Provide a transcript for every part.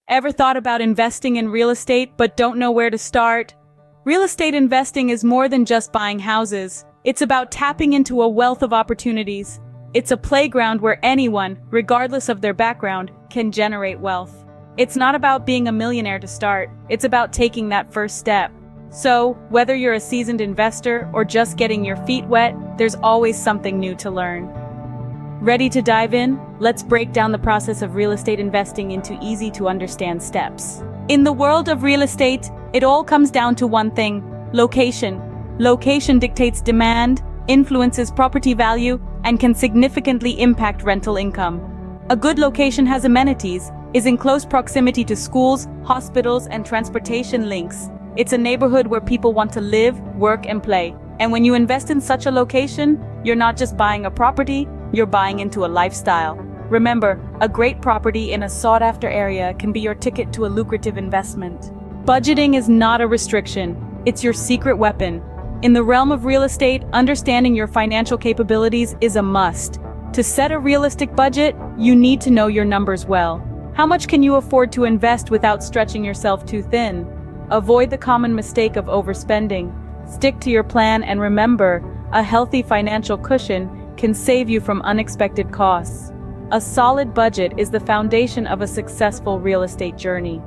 Ever thought about investing in real estate but don't know where to start? Real estate investing is more than just buying houses. It's about tapping into a wealth of opportunities. It's a playground where anyone, regardless of their background, can generate wealth. It's not about being a millionaire to start, it's about taking that first step. So, whether you're a seasoned investor or just getting your feet wet, there's always something new to learn. Ready to dive in? Let's break down the process of real estate investing into easy-to-understand steps. In the world of real estate, it all comes down to one thing: location. Location dictates demand, influences property value, and can significantly impact rental income. A good location has amenities, is in close proximity to schools, hospitals, and transportation links. It's a neighborhood where people want to live, work, and play. And when you invest in such a location, you're not just buying a property, you're buying into a lifestyle. Remember, a great property in a sought-after area can be your ticket to a lucrative investment. Budgeting is not a restriction, it's your secret weapon. In the realm of real estate, understanding your financial capabilities is a must. To set a realistic budget, you need to know your numbers well. How much can you afford to invest without stretching yourself too thin? Avoid the common mistake of overspending. Stick to your plan and remember, a healthy financial cushion can save you from unexpected costs. A solid budget is the foundation of a successful real estate journey.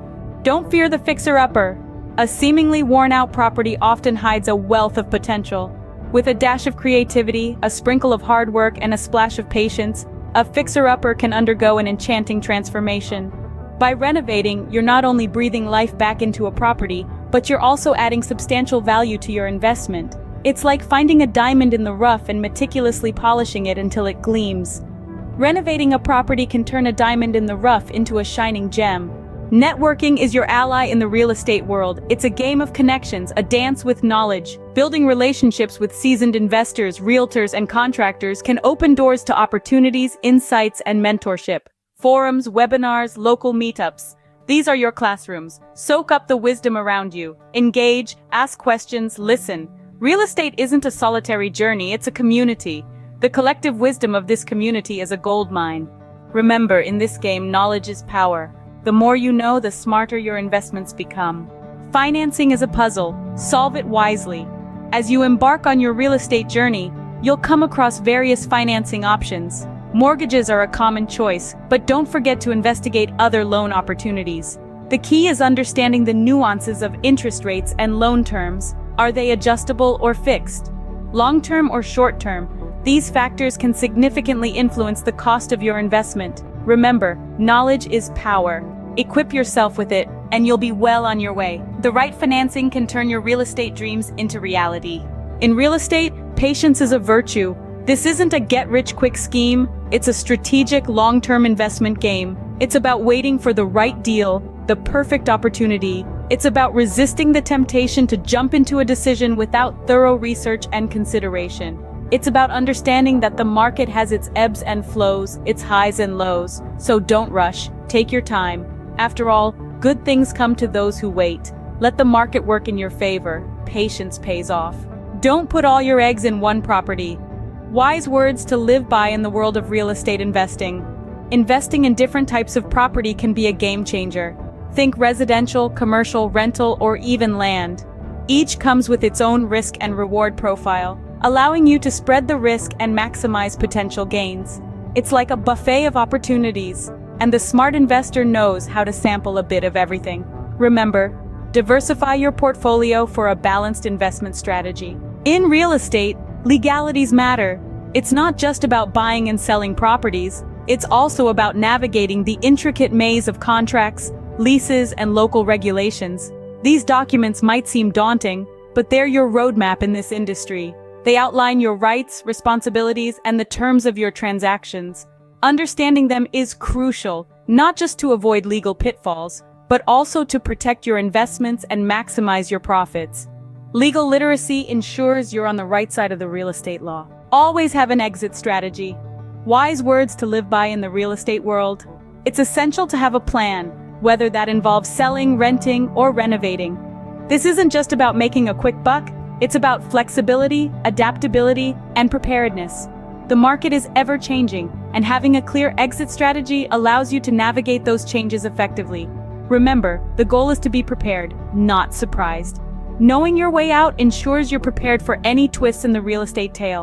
Don't fear the fixer-upper. A seemingly worn-out property often hides a wealth of potential. With a dash of creativity, a sprinkle of hard work, and a splash of patience, a fixer-upper can undergo an enchanting transformation. By renovating, you're not only breathing life back into a property, but you're also adding substantial value to your investment. It's like finding a diamond in the rough and meticulously polishing it until it gleams. Renovating a property can turn a diamond in the rough into a shining gem. Networking is your ally in the real estate world. It's a game of connections, a dance with knowledge. Building relationships with seasoned investors, realtors, and contractors can open doors to opportunities, insights, and mentorship. Forums, webinars, local meetups. These are your classrooms. Soak up the wisdom around you. Engage, ask questions, listen. Real estate isn't a solitary journey, it's a community. The collective wisdom of this community is a goldmine. Remember, in this game, knowledge is power. The more you know, the smarter your investments become. Financing is a puzzle. Solve it wisely. As you embark on your real estate journey, you'll come across various financing options. Mortgages are a common choice, but don't forget to investigate other loan opportunities. The key is understanding the nuances of interest rates and loan terms. Are they adjustable or fixed? Long-term or short-term? These factors can significantly influence the cost of your investment. Remember, knowledge is power. Equip yourself with it, and you'll be well on your way. The right financing can turn your real estate dreams into reality. In real estate, patience is a virtue. This isn't a get-rich-quick scheme, it's a strategic, long-term investment game. It's about waiting for the right deal, the perfect opportunity. It's about resisting the temptation to jump into a decision without thorough research and consideration. It's about understanding that the market has its ebbs and flows, its highs and lows. So don't rush, take your time. After all, good things come to those who wait. Let the market work in your favor. Patience pays off. Don't put all your eggs in one property. Wise words to live by in the world of real estate investing. Investing in different types of property can be a game changer. Think residential, commercial, rental, or even land. Each comes with its own risk and reward profile, allowing you to spread the risk and maximize potential gains. It's like a buffet of opportunities, and the smart investor knows how to sample a bit of everything. Remember, diversify your portfolio for a balanced investment strategy. In real estate, legalities matter. It's not just about buying and selling properties, it's also about navigating the intricate maze of contracts, leases, and local regulations. These documents might seem daunting, but they're your roadmap in this industry. They outline your rights, responsibilities, and the terms of your transactions. Understanding them is crucial, not just to avoid legal pitfalls, but also to protect your investments and maximize your profits. Legal literacy ensures you're on the right side of the real estate law. Always have an exit strategy. Wise words to live by in the real estate world. It's essential to have a plan, whether that involves selling, renting, or renovating. This isn't just about making a quick buck, it's about flexibility, adaptability, and preparedness. The market is ever-changing, and having a clear exit strategy allows you to navigate those changes effectively. Remember, the goal is to be prepared, not surprised. Knowing your way out ensures you're prepared for any twists in the real estate tale.